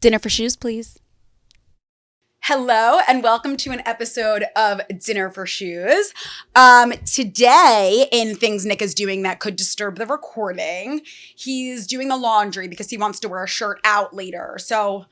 Dinner for shoes, please. Hello and welcome to an episode of Dinner for Shoes. Today, in things Nick is doing that could disturb the recording, he's doing the laundry because he wants to wear a shirt out later. So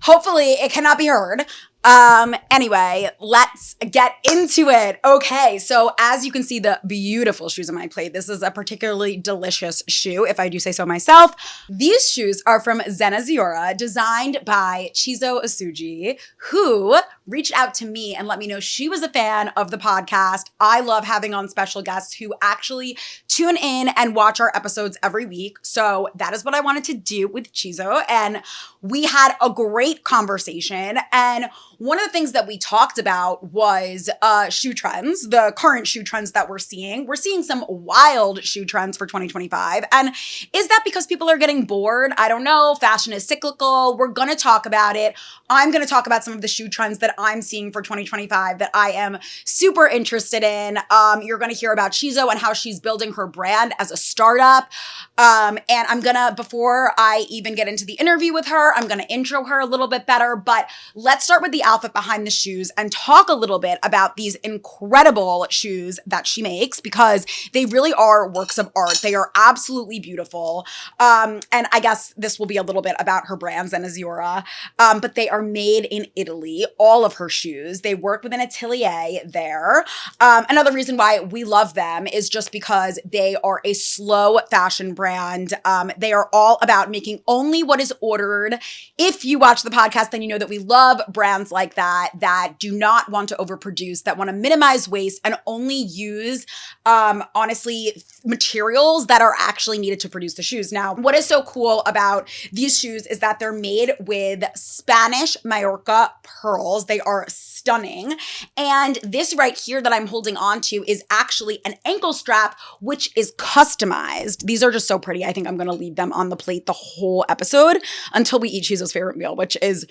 hopefully it cannot be heard. Anyway, let's get into it. Okay, so as you can see the beautiful shoes on my plate, this is a particularly delicious shoe, if I do say so myself. These shoes are from Zena Ziora, designed by Chiso Osuji, who reached out to me and let me know she was a fan of the podcast. I love having on special guests who actually tune in and watch our episodes every week. So that is what I wanted to do with Chiso. And we had a great conversation. And one of the things that we talked about was shoe trends, the current shoe trends that we're seeing. We're seeing some wild shoe trends for 2025. And is that because people are getting bored? I don't know. Fashion is cyclical. We're going to talk about it. I'm going to talk about some of the shoe trends that I'm seeing for 2025 that I am super interested in. You're going to hear about Chiso and how she's building her brand as a startup. And I'm going to, before I even get into the interview with her, I'm going to intro her a little bit better. But let's start with the outfit behind the shoes and talk a little bit about these incredible shoes that she makes, because they really are works of art. They are absolutely beautiful. And I guess this will be a little bit about her brand, Zena Ziora. But they are made in Italy, all of her shoes. They work with an atelier there. Another reason why we love them is just because they are a slow fashion brand. They are all about making only what is ordered. If you watch the podcast, then you know that we love brands like that do not want to overproduce, that want to minimize waste and only use, honestly, materials that are actually needed to produce the shoes. Now, what is so cool about these shoes is that they're made with Spanish Majorca pearls. They are stunning. And this right here that I'm holding on to is actually an ankle strap, which is customized. These are just so pretty. I think I'm going to leave them on the plate the whole episode until we eat Chiso's favorite meal, which is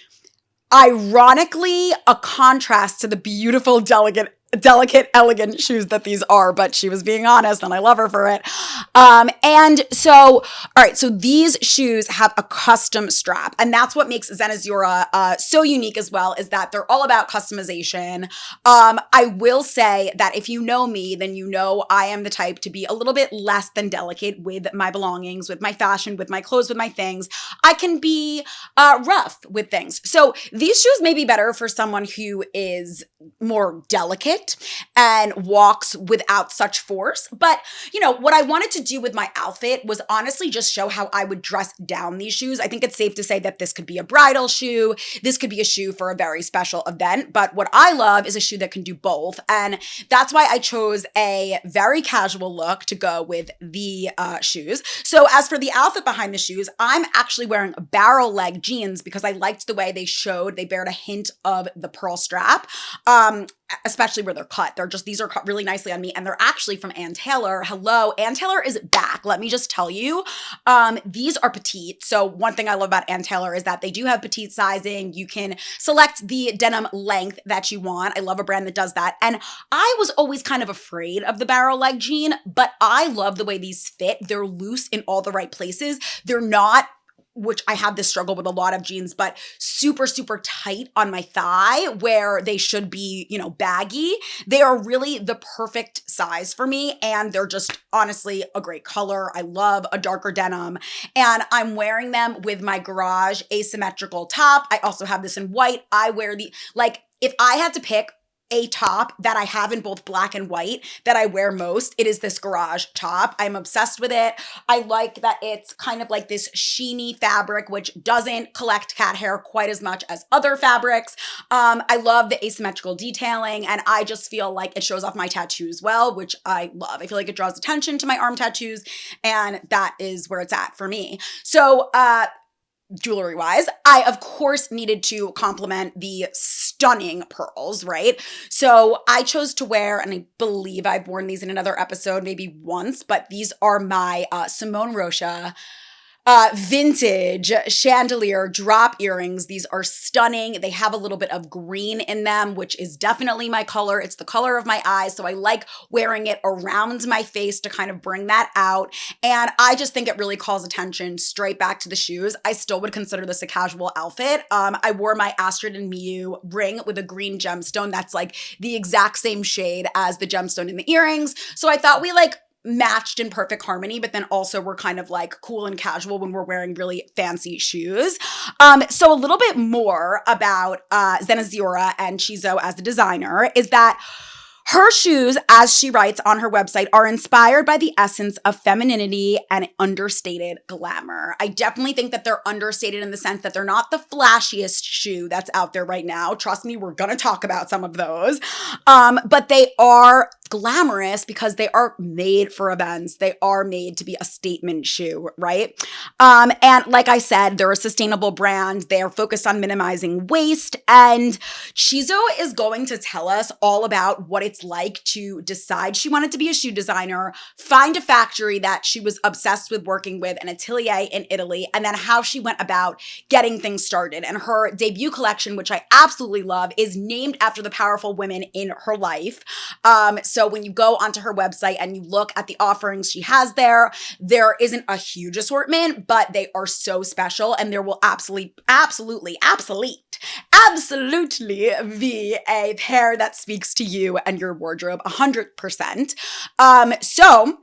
ironically a contrast to the beautiful, delicate, elegant shoes that these are, but she was being honest and I love her for it. And so, all right, so these shoes have a custom strap, and that's what makes Zena Ziora so unique as well, is that they're all about customization. I will say that if you know me, then you know I am the type to be a little bit less than delicate with my belongings, with my fashion, with my clothes, with my things. I can be rough with things. So these shoes may be better for someone who is more delicate and walks without such force. But, you know, what I wanted to do with my outfit was honestly just show how I would dress down these shoes. I think it's safe to say that this could be a bridal shoe. This could be a shoe for a very special event. But what I love is a shoe that can do both. And that's why I chose a very casual look to go with the shoes. So as for the outfit behind the shoes, I'm actually wearing barrel leg jeans because I liked the way they bared a hint of the pearl strap. Especially where they're cut. These are cut really nicely on me, and they're actually from Ann Taylor. Hello, Ann Taylor is back. Let me just tell you, these are petite. So one thing I love about Ann Taylor is that they do have petite sizing. You can select the denim length that you want. I love a brand that does that. And I was always kind of afraid of the barrel leg jean, but I love the way these fit. They're loose in all the right places. They're not, which I have this struggle with a lot of jeans, but super, super tight on my thigh where they should be, you know, baggy. They are really the perfect size for me. And they're just honestly a great color. I love a darker denim, and I'm wearing them with my garage asymmetrical top. I also have this in white. I wear if I had to pick a top that I have in both black and white that I wear most, it is this garage top. I'm obsessed with it. I like that it's kind of like this sheeny fabric, which doesn't collect cat hair quite as much as other fabrics. I love the asymmetrical detailing, and I just feel like it shows off my tattoos well, which I love. I feel like it draws attention to my arm tattoos, and that is where it's at for me. So, jewelry wise, I of course needed to compliment the stunning pearls, right? So I chose to wear, and I believe I've worn these in another episode maybe once, but these are my Simone Rocha vintage chandelier drop earrings. These are stunning. They have a little bit of green in them, which is definitely my color. It's the color of my eyes. So I like wearing it around my face to kind of bring that out. And I just think it really calls attention straight back to the shoes. I still would consider this a casual outfit. I wore my Astrid and Miyu ring with a green gemstone. That's like the exact same shade as the gemstone in the earrings. So I thought we like matched in perfect harmony, but then also we're kind of like cool and casual when we're wearing really fancy shoes. So a little bit more about Zena Ziora and Chiso as a designer is that her shoes, as she writes on her website, are inspired by the essence of femininity and understated glamour. I definitely think that they're understated in the sense that they're not the flashiest shoe that's out there right now. Trust me, we're going to talk about some of those. But they are glamorous because they are made for events. They are made to be a statement shoe, right? And like I said, they're a sustainable brand. They are focused on minimizing waste. And Chiso is going to tell us all about what it's like to decide she wanted to be a shoe designer, find a factory that she was obsessed with working with, an atelier in Italy, and then how she went about getting things started. And her debut collection, which I absolutely love, is named after the powerful women in her life. So when you go onto her website and you look at the offerings she has there, there isn't a huge assortment, but they are so special, and there will absolutely be a pair that speaks to you and your wardrobe 100%. So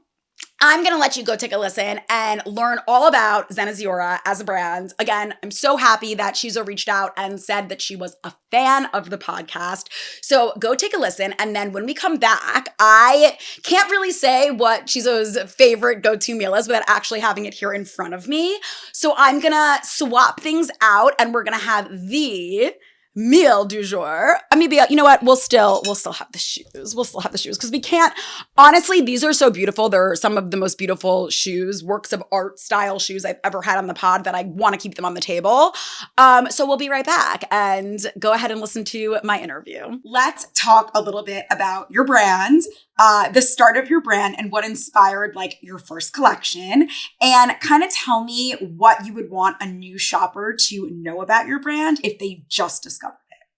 I'm going to let you go take a listen and learn all about Zena Ziora as a brand. Again, I'm so happy that Chiso reached out and said that she was a fan of the podcast. So go take a listen. And then when we come back, I can't really say what Chiso's favorite go-to meal is without actually having it here in front of me. So I'm going to swap things out and we're going to have the meal du jour. Maybe, you know what? We'll still have the shoes. We'll still have the shoes because we can't, honestly, these are so beautiful. They're some of the most beautiful shoes, works of art style shoes I've ever had on the pod that I want to keep them on the table. So we'll be right back and go ahead and listen to my interview. Let's talk a little bit about your brand, the start of your brand and what inspired like your first collection, and kind of tell me what you would want a new shopper to know about your brand if they just discovered it.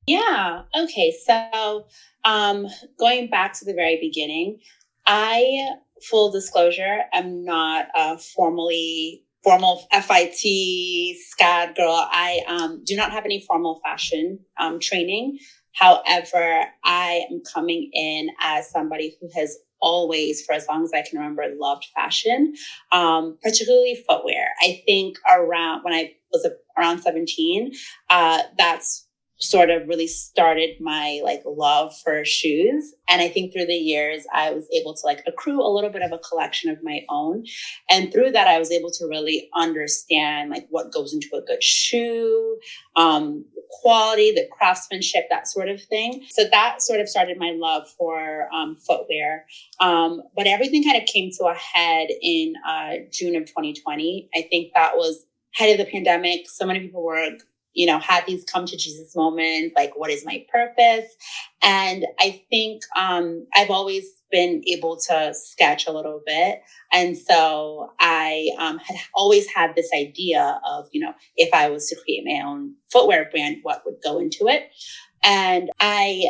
Yeah. Okay. So, going back to the very beginning, full disclosure, I'm not a formal FIT SCAD girl. I do not have any formal fashion training. However, I am coming in as somebody who has always, for as long as I can remember, loved fashion, particularly footwear. I think when I was around 17, that's sort of really started my like love for shoes. And I think through the years, I was able to like accrue a little bit of a collection of my own. And through that, I was able to really understand like what goes into a good shoe, quality, the craftsmanship, that sort of thing. So that sort of started my love for footwear. But everything kind of came to a head in June of 2020. I think that was head of the pandemic. So many people were had these come to Jesus moments, like, what is my purpose? And I think I've always been able to sketch a little bit. And so I had always had this idea of, if I was to create my own footwear brand, what would go into it? And I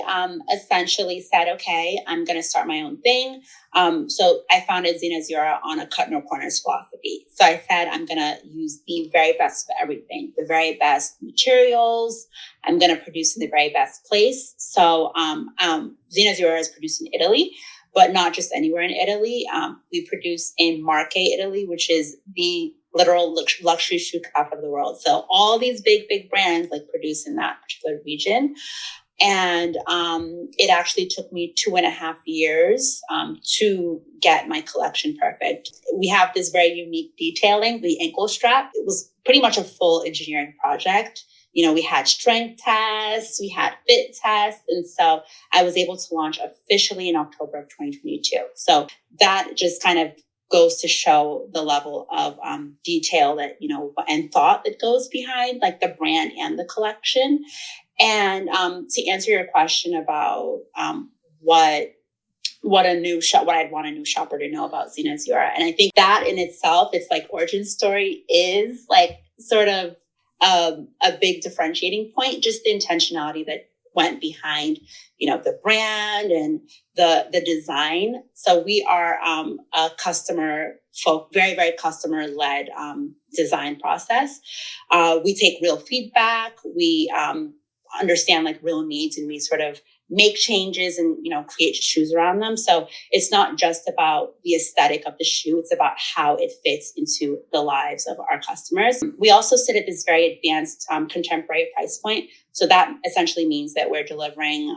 essentially said, okay, I'm going to start my own thing. So I founded Zena Ziora on a cut no corners philosophy. So I said, I'm going to use the very best of everything, the very best materials. I'm going to produce in the very best place. So Zena Ziora is produced in Italy, but not just anywhere in Italy. We produce in Marche, Italy, which is the literal luxury shoe capital of the world. So all these big brands like produce in that particular region. And it actually took me 2.5 years to get my collection perfect. We have this very unique detailing, the ankle strap. It was pretty much a full engineering project. We had strength tests, we had fit tests. And so I was able to launch officially in October of 2022. So that just kind of goes to show the level of detail that, and thought that goes behind like the brand and the collection. And to answer your question about what what I'd want a new shopper to know about Zena Ziora. And I think that in itself, it's like origin story is like sort of a big differentiating point, just the intentionality that went behind, the brand and the design. So we are a very, very customer led design process. We take real feedback. We understand like real needs, and we sort of make changes and, create shoes around them. So it's not just about the aesthetic of the shoe. It's about how it fits into the lives of our customers. We also sit at this very advanced contemporary price point. So that essentially means that we're delivering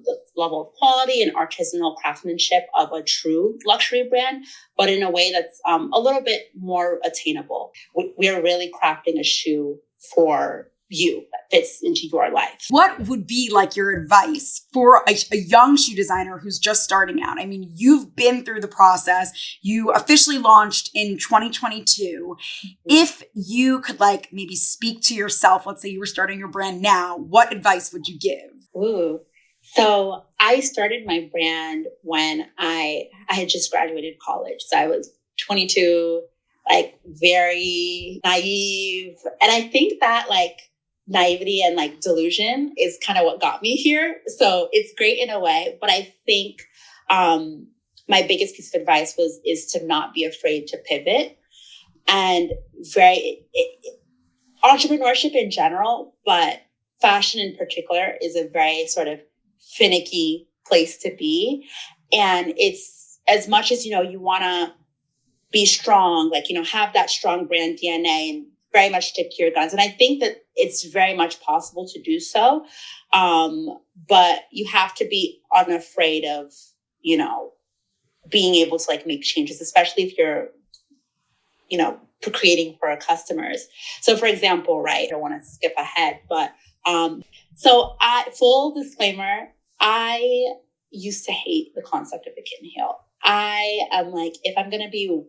the level of quality and artisanal craftsmanship of a true luxury brand, but in a way that's a little bit more attainable. We're really crafting a shoe for you that fits into your life. What would be like your advice for a young shoe designer who's just starting out? I mean, you've been through the process. You officially launched in 2022. If you could like maybe speak to yourself, let's say you were starting your brand now, what advice would you give? Ooh. So I started my brand when I had just graduated college. So I was 22, like very naive. And I think that like naivety and like delusion is kind of what got me here. So it's great in a way, but I think my biggest piece of advice is to not be afraid to pivot, and entrepreneurship in general, but fashion in particular is a very sort of finicky place to be. And it's as much as, you want to be strong, like, have that strong brand DNA and very much stick to your guns. And I think that it's very much possible to do so. But you have to be unafraid of, being able to like make changes, especially if you're, creating for our customers. So for example, right, I don't want to skip ahead, but full disclaimer, I used to hate the concept of the kitten heel. I am like, if I'm going to be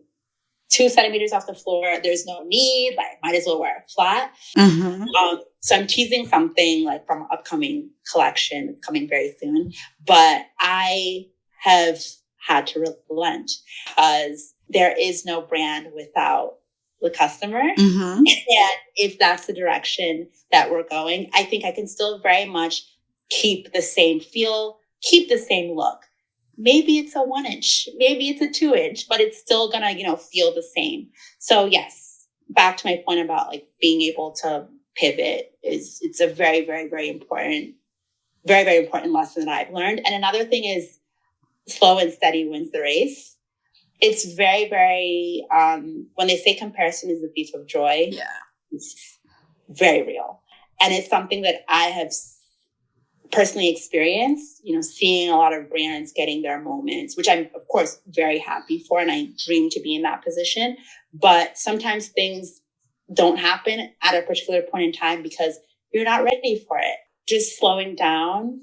2 centimeters off the floor, there's no need, like might as well wear it flat. Mm-hmm. So I'm teasing something like from an upcoming collection coming very soon, but I have had to relent because there is no brand without the customer. Mm-hmm. And if that's the direction that we're going, I think I can still very much keep the same feel, keep the same look. Maybe it's a 1 inch, maybe it's a 2 inch, but it's still gonna, feel the same. So yes, back to my point about like being able to pivot it's a very, very, very important, very, very important lesson that I've learned. And another thing is slow and steady wins the race. It's very, very, when they say comparison is the thief of joy, it's very real. And it's something that I have personally experienced, seeing a lot of brands getting their moments, which I'm of course very happy for. And I dream to be in that position, but sometimes things don't happen at a particular point in time because you're not ready for it. Just slowing down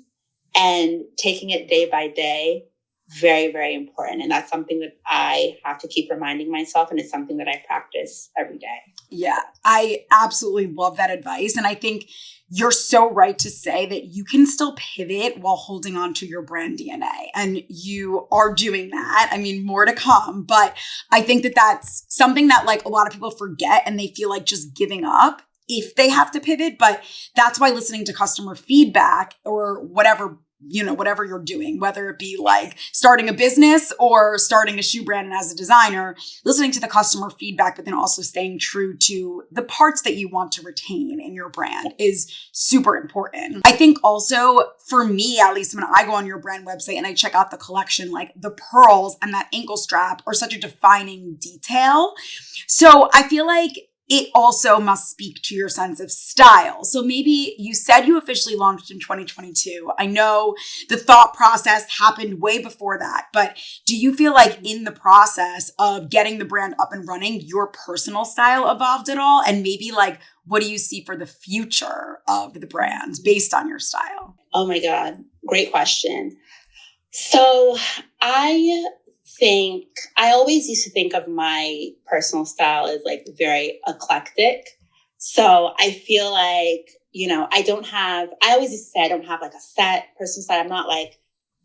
and taking it day by day, very, very important. And that's something that I have to keep reminding myself. And it's something that I practice every day. Yeah, I absolutely love that advice. And I think you're so right to say that you can still pivot while holding on to your brand DNA. And you are doing that. I mean, more to come. But I think that that's something that like a lot of people forget, and they feel like just giving up if they have to pivot. But that's why listening to customer feedback or whatever you're doing, whether it be like starting a business or starting a shoe brand, and as a designer, listening to the customer feedback, but then also staying true to the parts that you want to retain in your brand is super important. I think also for me, at least when I go on your brand website and I check out the collection, like the pearls and that ankle strap are such a defining detail. So I feel like it also must speak to your sense of style. So maybe you said you officially launched in 2022. I know the thought process happened way before that, but do you feel like in the process of getting the brand up and running, your personal style evolved at all? And maybe like, what do you see for the future of the brand based on your style? Oh my God, great question. So I always used to think of my personal style as like very eclectic. So I feel like, I always used to say I don't have like a set personal style. I'm not like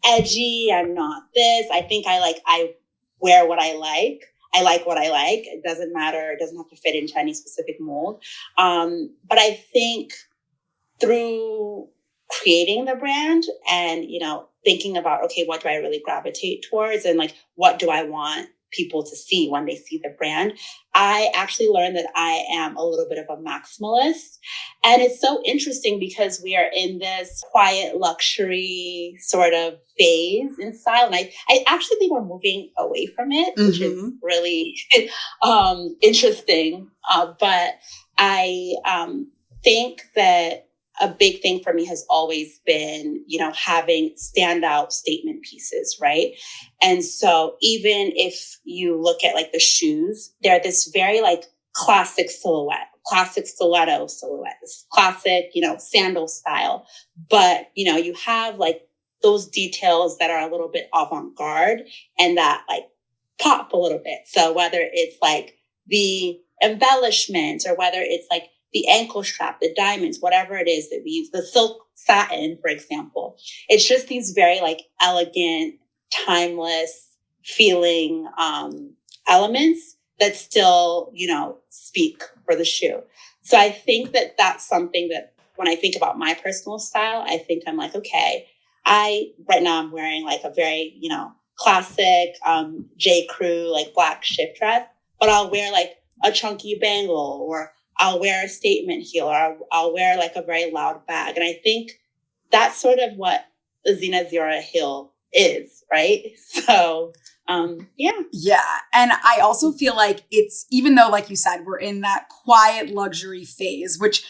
edgy. I'm not this. I think I wear what I like. I like what I like. It doesn't matter. It doesn't have to fit into any specific mold. But I think through creating the brand and, thinking about, okay, what do I really gravitate towards? And like, what do I want people to see when they see the brand? I actually learned that I am a little bit of a maximalist. And it's so interesting because we are in this quiet luxury sort of phase in style. And I actually think we're moving away from it, which is really interesting. But I think that a big thing for me has always been, having standout statement pieces, right? And so even if you look at like the shoes, they're this very like classic silhouette, classic stiletto silhouette, this classic, sandal style. But, you have like those details that are a little bit avant-garde and that like pop a little bit. So whether it's like the embellishments or whether it's like the ankle strap, the diamonds, whatever it is that we use, the silk satin, for example. It's just these very like elegant, timeless feeling elements that still, speak for the shoe. So I think that that's something that when I think about my personal style, I think I'm like, okay, right now I'm wearing like a very, classic J. Crew, like black shift dress, but I'll wear like a chunky bangle or I'll wear a statement heel or I'll wear like a very loud bag. And I think that's sort of what the Zena Ziora heel is, right? So, yeah. Yeah. And I also feel like it's, even though, like you said, we're in that quiet luxury phase, which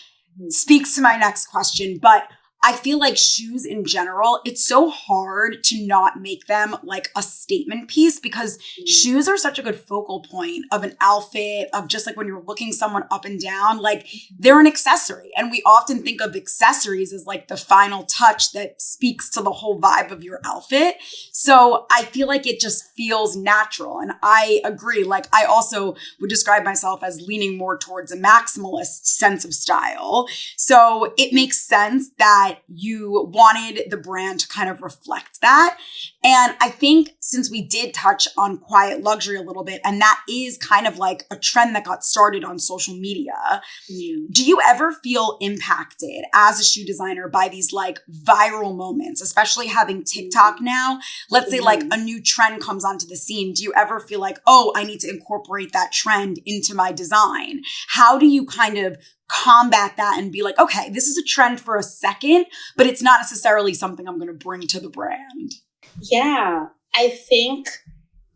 speaks to my next question, but I feel like shoes in general, it's so hard to not make them like a statement piece because shoes are such a good focal point of an outfit, of just like when you're looking someone up and down, like they're an accessory. And we often think of accessories as like the final touch that speaks to the whole vibe of your outfit. So I feel like it just feels natural. And I agree. Like I also would describe myself as leaning more towards a maximalist sense of style. So it makes sense that you wanted the brand to kind of reflect that. And I think since we did touch on quiet luxury a little bit, and that is kind of like a trend that got started on social media, do you ever feel impacted as a shoe designer by these like viral moments, especially having TikTok now? Let's say like a new trend comes onto the scene. Do you ever feel like, oh, I need to incorporate that trend into my design? How do you kind of combat that and be like, okay, this is a trend for a second, but it's not necessarily something I'm going to bring to the brand? Yeah, I think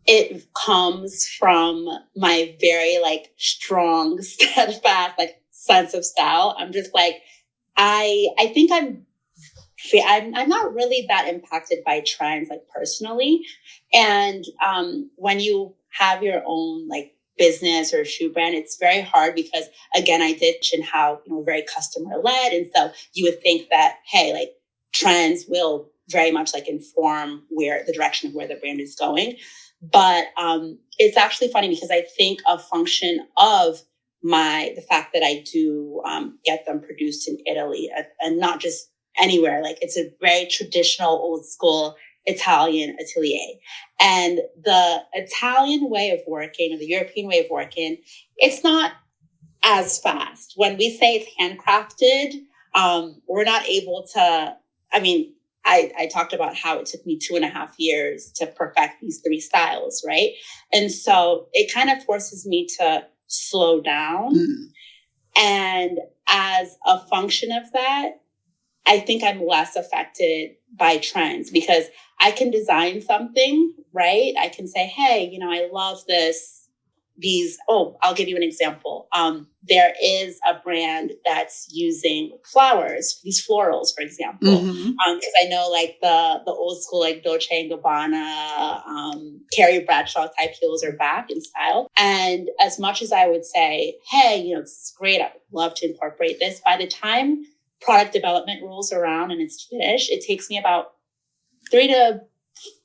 it comes from my very like strong, steadfast, like sense of style. I'm just like, I think I'm not really that impacted by trends like personally. And when you have your own like business or shoe brand, it's very hard because again, I did mention how, very customer led. And so you would think that, hey, like trends will very much like inform where the direction of where the brand is going. But it's actually funny because I think a function of the fact that I do get them produced in Italy and not just anywhere, like it's a very traditional old school Italian atelier. And the Italian way of working or the European way of working, it's not as fast. When we say it's handcrafted, we're not able to, I talked about how it took me 2.5 years to perfect these 3 styles, right? And so it kind of forces me to slow down. And as a function of that, I think I'm less affected by trends because I can design something, right? I can say, hey, I love I'll give you an example. There is a brand that's using flowers, these florals, for example. Because I know like the old school, like Dolce & Gabbana, Carrie Bradshaw type heels are back in style. And as much as I would say, hey, it's great, I would love to incorporate this, by the time product development rolls around and it's finished, it takes me about 3 to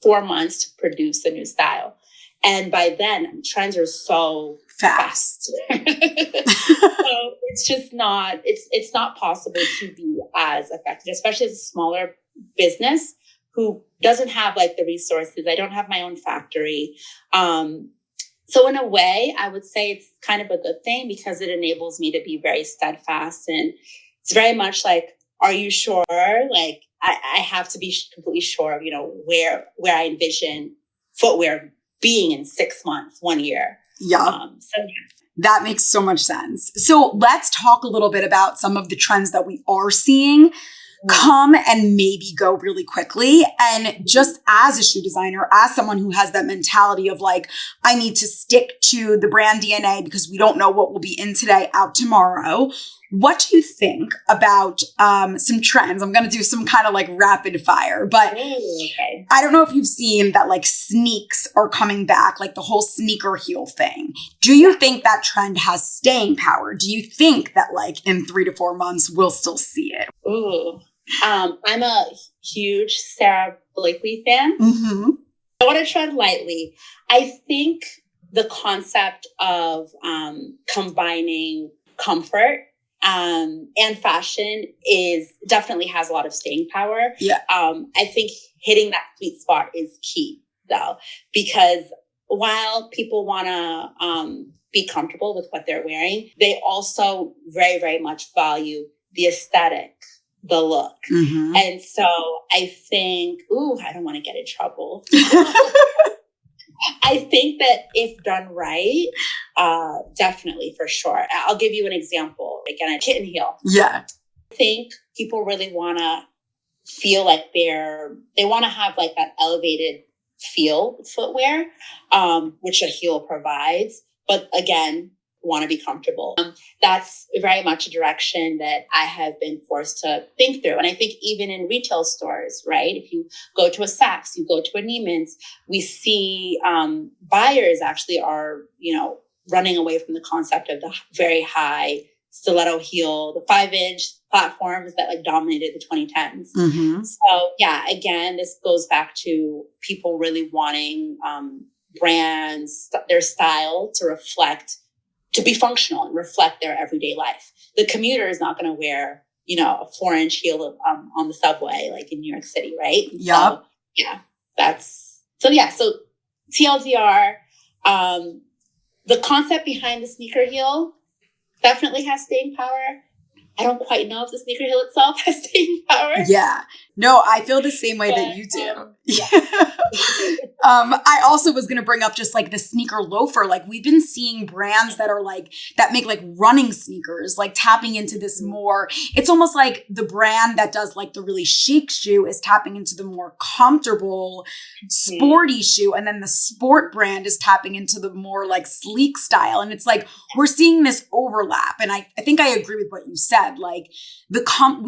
4 months to produce a new style. And by then, trends are so fast. So it's just not, it's not possible to be as effective, especially as a smaller business who doesn't have like the resources. I don't have my own factory. So in a way, I would say it's kind of a good thing because it enables me to be very steadfast. And it's very much like, are you sure? Like I have to be completely sure of, where I envision footwear being in 6 months, 1 year. Yeah. That makes so much sense. So let's talk a little bit about some of the trends that we are seeing come and maybe go really quickly. And just as a shoe designer, as someone who has that mentality of like, I need to stick to the brand DNA because we don't know what will be in today, out tomorrow. What do you think about some trends? I'm going to do some kind of like rapid fire, but okay. I don't know if you've seen that like sneaks are coming back, like the whole sneaker heel thing. Do you think that trend has staying power? Do you think that like in 3 to 4 months, we'll still see it? Ooh. I'm a huge Sarah Blakely fan. Mm-hmm. I want to tread lightly. I think the concept of combining comfort and fashion definitely has a lot of staying power. Yeah. I think hitting that sweet spot is key, though, because while people want to be comfortable with what they're wearing, they also very, very much value the aesthetic, the look. Mm-hmm. And so I think, I don't want to get in trouble. I think that if done right, definitely, for sure. I'll give you an example. Again, a kitten heel. Yeah. I think people really want to feel like they want to have like that elevated feel footwear, which a heel provides. But again, want to be comfortable. That's very much a direction that I have been forced to think through. And I think even in retail stores, right? If you go to a Saks, you go to a Neiman's, we see buyers actually are, running away from the concept of the very high stiletto heel, the 5-inch platforms that like dominated the 2010s. Mm-hmm. So yeah, again, this goes back to people really wanting brands, their style to be functional and reflect their everyday life. The commuter is not going to wear, a 4-inch heel on the subway, like in New York City, right? Yep. So TLDR, the concept behind the sneaker heel definitely has staying power. I don't quite know if the sneaker heel itself has staying power. Yeah. No, I feel the same way that you do. I also was going to bring up just like the sneaker loafer. Like we've been seeing brands that are like, that make like running sneakers, like tapping into this more, it's almost like the brand that does like the really chic shoe is tapping into the more comfortable, sporty shoe. And then the sport brand is tapping into the more like sleek style. And it's like, we're seeing this overlap. And I think I agree with what you said. Like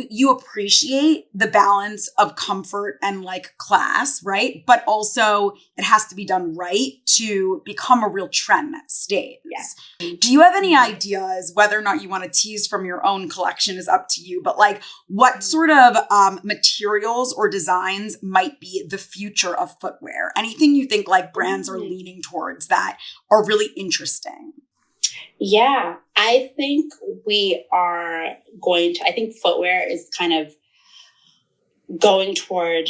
you appreciate the balance of comfort and like class, right? But also it has to be done right to become a real trend that stays. Yes. Do you have any ideas, whether or not you want to tease from your own collection is up to you, but like what sort of materials or designs might be the future of footwear? Anything you think like brands are leaning towards that are really interesting? Yeah, I think I think footwear is kind of going toward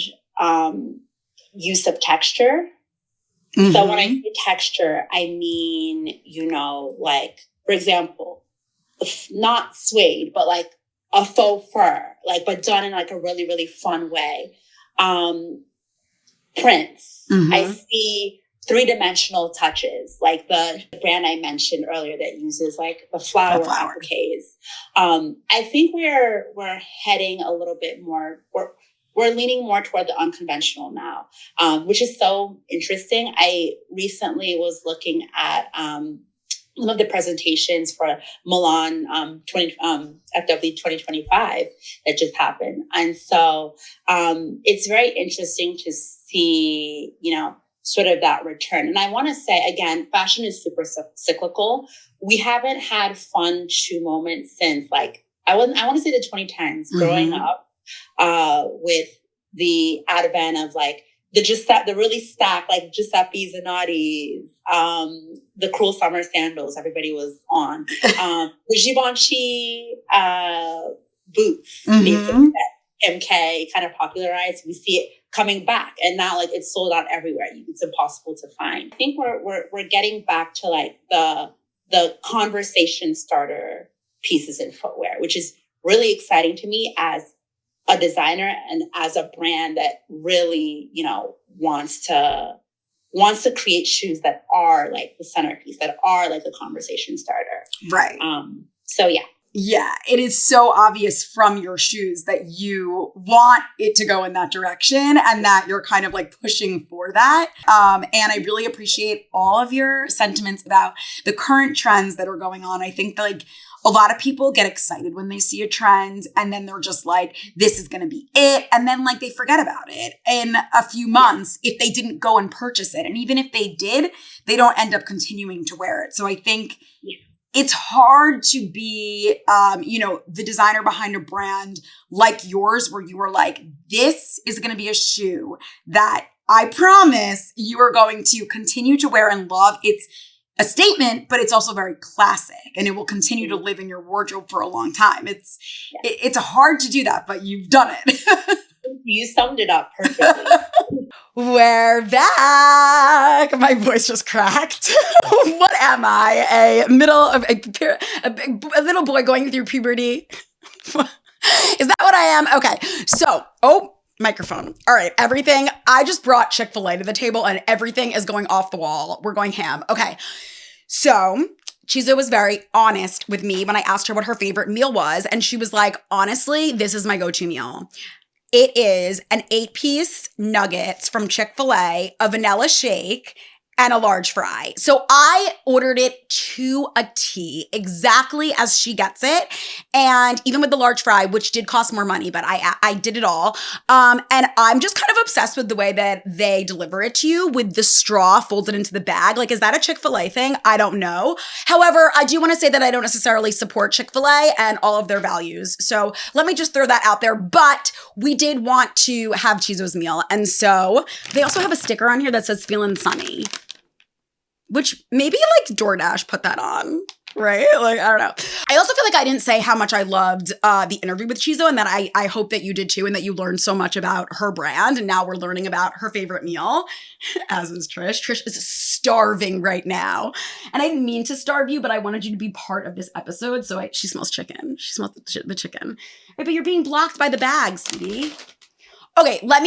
use of texture. Mm-hmm. So when I say texture, I mean, like, for example, not suede, but like a faux fur, like, but done in like a really, really fun way. Prints. Mm-hmm. I see 3-dimensional touches, like the brand I mentioned earlier that uses like the flower appliques. I think we're heading a little bit more, we're leaning more toward the unconventional now, which is so interesting. I recently was looking at one of the presentations for Milan FW 2025 that just happened. And so it's very interesting to see, sort of that return. And I want to say, again, fashion is super cyclical. We haven't had fun shoe moments since like, I want to say the 2010s, growing up with the advent of like the really stacked, like Giuseppe's and Nadi's, the Cruel Summer sandals everybody was on, the Givenchy boots, basically, that MK kind of popularized. We see it coming back. And now like it's sold out everywhere. It's impossible to find. I think we're getting back to like the conversation starter pieces in footwear, which is really exciting to me as a designer and as a brand that really, you know, wants to create shoes that are like the centerpiece, that are like a conversation starter. Right. So yeah. Yeah, it is so obvious from your shoes that you want it to go in that direction and that you're kind of like pushing for that. And I really appreciate all of your sentiments about the current trends that are going on. I think that, like, a lot of people get excited when they see a trend and then they're just like, this is going to be it. And then like they forget about it in a few months if they didn't go and purchase it. And even if they did, they don't end up continuing to wear it. So I think it's hard to be, you know, the designer behind a brand like yours, where you were like, this is going to be a shoe that I promise you are going to continue to wear and love. It's a statement, but it's also very classic and it will continue to live in your wardrobe for a long time. It's hard to do that, but you've done it. You summed it up perfectly. We're back. My voice just cracked. What am I? A little boy going through puberty? Is that what I am? Okay. So, microphone. All right. Everything. I just brought Chick-fil-A to the table and everything is going off the wall. We're going ham. Okay. So Chiso was very honest with me when I asked her what her favorite meal was. And she was like, honestly, this is my go-to meal. It is an 8-piece nuggets from Chick-fil-A, a vanilla shake, and a large fry. So I ordered it to a T, exactly as she gets it. And even with the large fry, which did cost more money, but I did it all. And I'm just kind of obsessed with the way that they deliver it to you with the straw folded into the bag. Like, is that a Chick-fil-A thing? I don't know. However, I do want to say that I don't necessarily support Chick-fil-A and all of their values. So let me just throw that out there. But we did want to have Chiso's meal. And so they also have a sticker on here that says "Feeling Sunny," which maybe like DoorDash put that on, right? Like, I don't know. I also feel like I didn't say how much I loved the interview with Chiso, and that I hope that you did too, and that you learned so much about her brand. And now we're learning about her favorite meal, as is Trish. Trish is starving right now. And I didn't mean to starve you, but I wanted you to be part of this episode. So she smells chicken. She smells the chicken. Right, but you're being blocked by the bag, sweetie. So let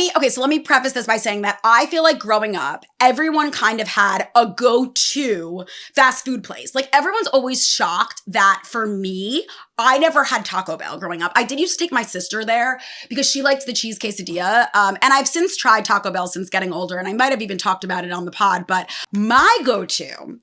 me preface this by saying that I feel like growing up, everyone kind of had a go-to fast food place. Like, everyone's always shocked that for me, I never had Taco Bell growing up. I did used to take my sister there because she liked the cheese quesadilla. And I've since tried Taco Bell since getting older, and I might have even talked about it on the pod. But my go-to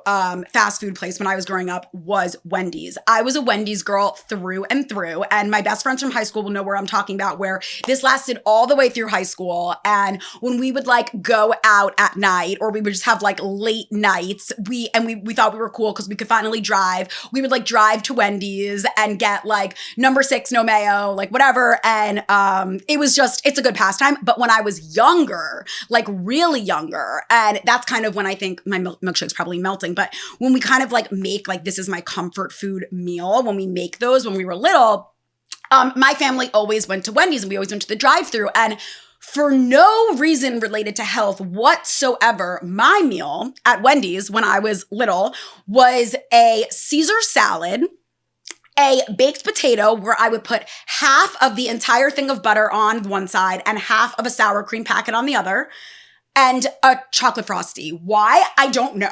fast food place when I was growing up was Wendy's. I was a Wendy's girl through and through. And my best friends from high school will know where I'm talking about, where this lasted all the way through high school. And when we would like go out at night, or we would just have like late nights, we thought we were cool because we could finally drive. We would like drive to Wendy's and get like number 6, no mayo, like whatever. And it's a good pastime. But when I was younger, like really younger, and that's kind of when I think my milkshake's probably melting, but when we kind of like make like, this is my comfort food meal, when we make those when we were little, my family always went to Wendy's, and we always went to the drive-thru. And for no reason related to health whatsoever, my meal at Wendy's when I was little was a Caesar salad, a baked potato where I would put half of the entire thing of butter on one side and half of a sour cream packet on the other, and a chocolate Frosty. Why? I don't know.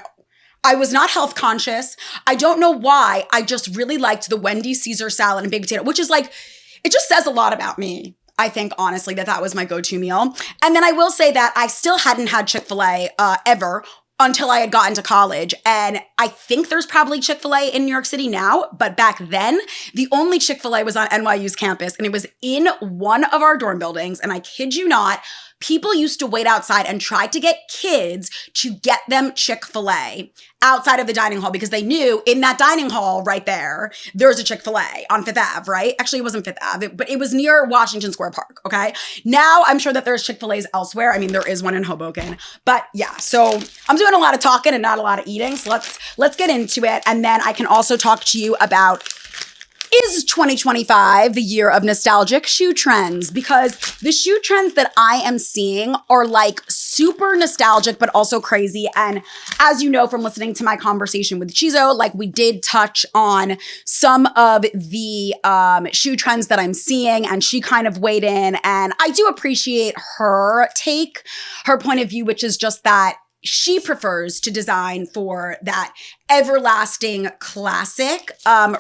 I was not health conscious. I don't know why. I just really liked the Wendy's Caesar salad and baked potato, which is like, it just says a lot about me. I think, honestly, that was my go-to meal. And then I will say that I still hadn't had Chick-fil-A ever until I had gotten to college. And I think there's probably Chick-fil-A in New York City now, but back then, the only Chick-fil-A was on NYU's campus, and it was in one of our dorm buildings. And I kid you not, people used to wait outside and try to get kids to get them Chick-fil-A outside of the dining hall, because they knew in that dining hall right there's a Chick-fil-A on Fifth Ave, right? Actually, it wasn't Fifth Ave, but it was near Washington Square Park, okay? Now, I'm sure that there's Chick-fil-A's elsewhere. I mean, there is one in Hoboken. But yeah, so I'm doing a lot of talking and not a lot of eating, so let's get into it. And then I can also talk to you about Is 2025 the year of nostalgic shoe trends? Because the shoe trends that I am seeing are like super nostalgic, but also crazy. And as you know from listening to my conversation with Chiso, like we did touch on some of the shoe trends that I'm seeing, and she kind of weighed in. And I do appreciate her take, her point of view, which is just that she prefers to design for that everlasting classic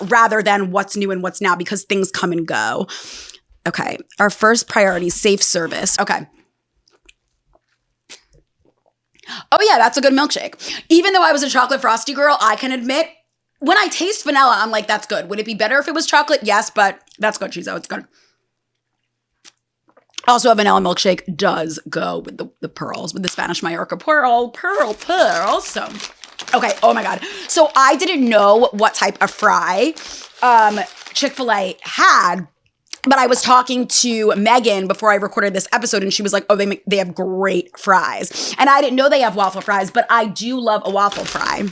rather than what's new and what's now, because things come and go. Okay, our first priority, safe service. Okay. Oh yeah, that's a good milkshake. Even though I was a chocolate frosty girl, I can admit, when I taste vanilla, I'm like, that's good. Would it be better if it was chocolate? Yes, but that's good, Chiso. It's good. Also, a vanilla milkshake does go with the pearls, with the Spanish Mallorca pearl. So, okay, oh my God. So I didn't know what type of fry Chick-fil-A had, but I was talking to Megan before I recorded this episode, and she was like, oh, they have great fries. And I didn't know they have waffle fries, but I do love a waffle fry.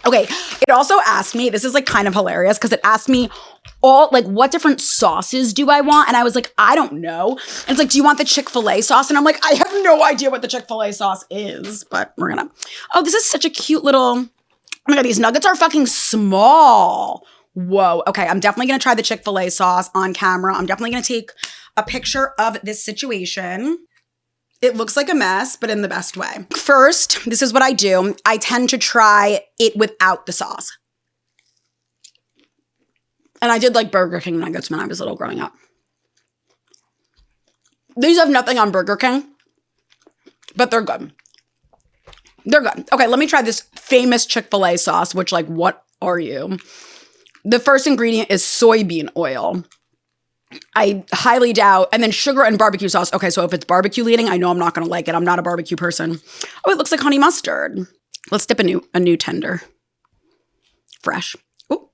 Okay, it also asked me, this is like kind of hilarious, because it asked me what different sauces do I want? And I was like, I don't know. And it's like, do you want the Chick-fil-A sauce? And I'm like, I have no idea what the Chick-fil-A sauce is, but we're gonna, oh, this is such a cute little, oh my God, these nuggets are fucking small. Whoa, okay, I'm definitely gonna try the Chick-fil-A sauce on camera. I'm definitely gonna take a picture of this situation. It looks like a mess, but in the best way. First, this is what I do. I tend to try it without the sauce. And I did like Burger King nuggets when I was little growing up. These have nothing on Burger King, but they're good. They're good. Okay, let me try this famous Chick-fil-A sauce, which like, what are you? The first ingredient is soybean oil. I highly doubt. And then sugar and barbecue sauce. Okay, so if it's barbecue leaning, I know I'm not going to like it. I'm not a barbecue person. Oh, it looks like honey mustard. Let's dip a new tender. Fresh. Ooh.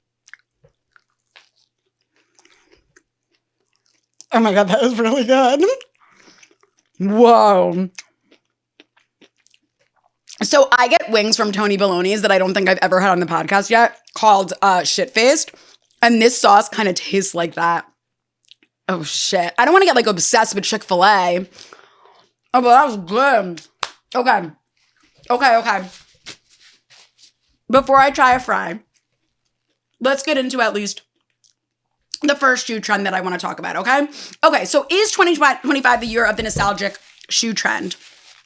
Oh my God, that is really good. Whoa. So I get wings from Tony Baloney's that I don't think I've ever had on the podcast yet, called Shit-Faced. And this sauce kind of tastes like that. Oh, shit. I don't want to get, like, obsessed with Chick-fil-A. Oh, but that was good. Okay. Before I try a fry, let's get into at least the first shoe trend that I want to talk about, okay? Okay, so is 2025 the year of the nostalgic shoe trend?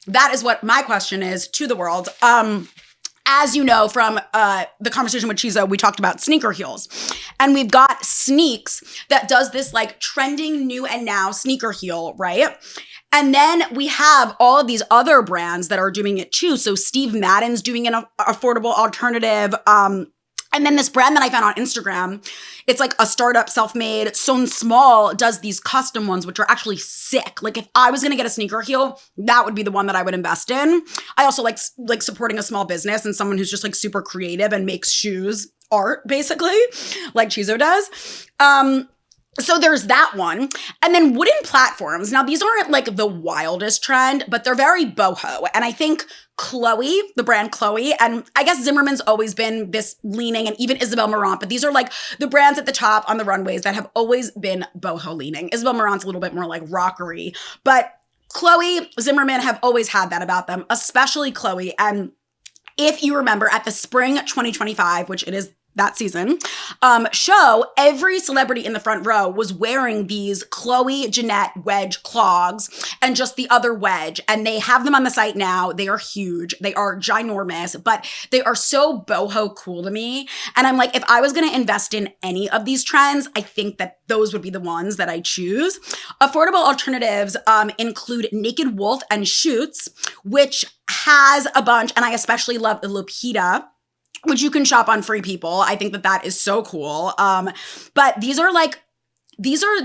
That is what my question is to the world. As you know from the conversation with Chiso, we talked about sneaker heels. And we've got Sneaks that does this like trending new and now sneaker heel, right? And then we have all of these other brands that are doing it too. So Steve Madden's doing an affordable alternative. And then this brand that I found on Instagram, it's like a startup, self-made, Sewn Small does these custom ones, which are actually sick. Like if I was going to get a sneaker heel, that would be the one that I would invest in. I also like supporting a small business and someone who's just like super creative and makes shoes art, basically, like Chiso does. So there's that one. And then wooden platforms. Now, these aren't like the wildest trend, but they're very boho. And I think Chloe, the brand Chloe, and I guess Zimmerman's always been this leaning, and even Isabel Marant, but these are like the brands at the top on the runways that have always been boho leaning. Isabel Marant's a little bit more like rockery, but Chloe, Zimmerman have always had that about them, especially Chloe. And if you remember at the spring 2025, which it is that season, show, every celebrity in the front row was wearing these Chloe Jeanette wedge clogs and just the other wedge. And they have them on the site now. They are huge. They are ginormous, but they are so boho cool to me. And I'm like, if I was going to invest in any of these trends, I think that those would be the ones that I choose. Affordable alternatives include Naked Wolf and Shoots, which has a bunch, and I especially love the Lupita, which you can shop on Free People. I think that that is so cool. But these are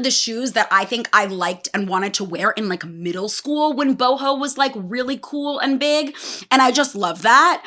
the shoes that I think I liked and wanted to wear in like middle school when boho was like really cool and big. And I just love that.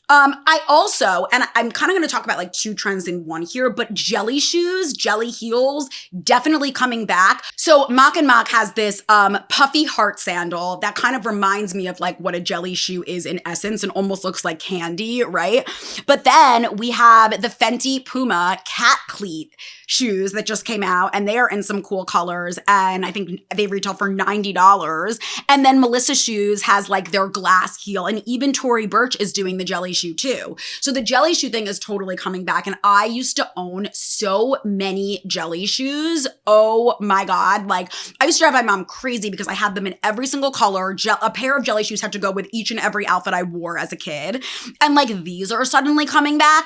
I also, and I'm kind of going to talk about like two trends in one here, but jelly shoes, jelly heels, definitely coming back. So Mock and Mock has this puffy heart sandal that kind of reminds me of like what a jelly shoe is in essence and almost looks like candy, right? But then we have the Fenty Puma cat cleat shoes that just came out, and they are in some cool colors, and I think they retail for $90. And then Melissa Shoes has like their glass heel, and even Tory Burch is doing the jelly shoe too. So the jelly shoe thing is totally coming back, and I used to own so many jelly shoes. Oh my God. Like I used to drive my mom crazy because I had them in every single color. A pair of jelly shoes had to go with each and every outfit I wore as a kid. And like these are suddenly coming back.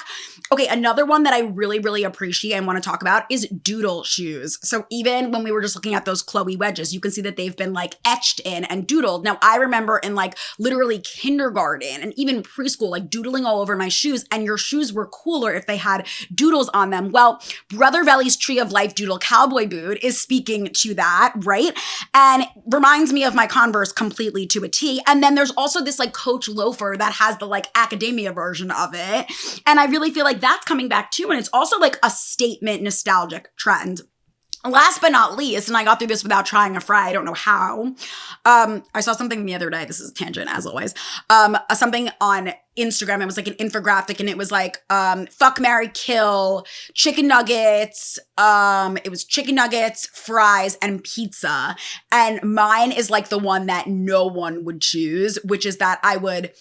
Okay, another one that I really, really appreciate and want to talk about is doodle shoes. So even when we were just looking at those Chloe wedges, you can see that they've been like etched in and doodled. Now I remember in like literally kindergarten and even preschool, like doodling all over my shoes, and your shoes were cooler if they had doodles on them. Well, Brother Valley's Tree of Life doodle cowboy boot is speaking to that, right? And reminds me of my Converse completely to a T. And then there's also this like Coach loafer that has the like academia version of it. And I really feel like that's coming back too. And it's also like a statement nostalgic trend. Last but not least, and I got through this without trying a fry, I don't know how. I saw something the other day, this is a tangent as always, something on Instagram. It was like an infographic, and it was like, fuck, marry, kill, chicken nuggets. It was chicken nuggets, fries, and pizza. And mine is like the one that no one would choose, which is that I would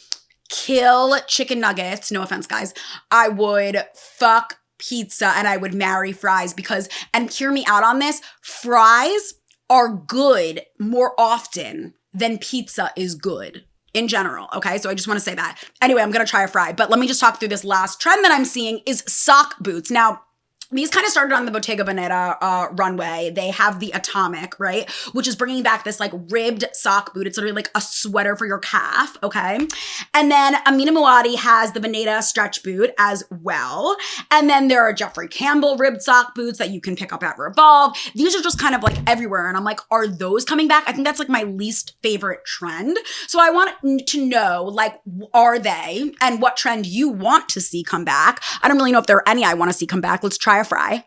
kill chicken nuggets. No offense, guys. I would fuck pizza, and I would marry fries because, and hear me out on this, fries are good more often than pizza is good in general. Okay. So I just want to say that. Anyway, I'm going to try a fry, but let me just talk through this last trend that I'm seeing is sock boots. Now, these kind of started on the Bottega Veneta runway. They have the Atomic, right? Which is bringing back this like ribbed sock boot. It's literally like a sweater for your calf, okay? And then Amina Muaddi has the Veneta stretch boot as well. And then there are Jeffrey Campbell ribbed sock boots that you can pick up at Revolve. These are just kind of like everywhere. And I'm like, are those coming back? I think that's like my least favorite trend. So I want to know, like, are they? And what trend you want to see come back? I don't really know if there are any I want to see come back. Let's try a fry.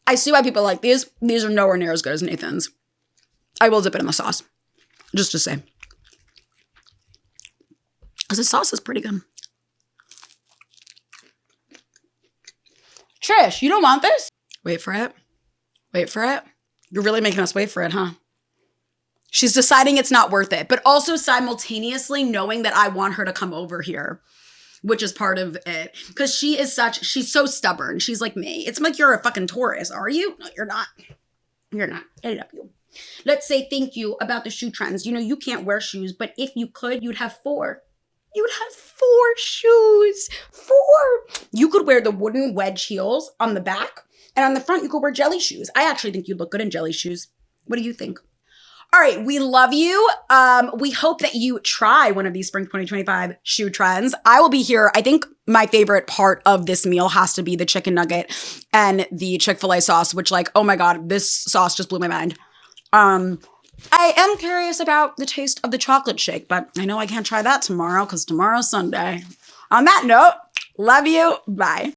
I see why people like these. These are nowhere near as good as Nathan's. I will dip it in the sauce, just to say. Because the sauce is pretty good. Trish, you don't want this? Wait for it. Wait for it. You're really making us wait for it, huh? She's deciding it's not worth it, but also simultaneously knowing that I want her to come over here, which is part of it. Because she's so stubborn. She's like me. It's like you're a fucking Taurus, are you? No, you're not. You're not. I love you. Let's say thank you about the shoe trends. You know, you can't wear shoes, but if you could, you'd have 4. You'd have 4 shoes. 4. You could wear the wooden wedge heels on the back, and on the front, you could wear jelly shoes. I actually think you'd look good in jelly shoes. What do you think? All right, we love you. We hope that you try one of these spring 2025 shoe trends. I will be here. I think my favorite part of this meal has to be the chicken nugget and the Chick-fil-A sauce, which like, oh my God, this sauce just blew my mind. I am curious about the taste of the chocolate shake, but I know I can't try that tomorrow because tomorrow's Sunday. On that note, love you. Bye.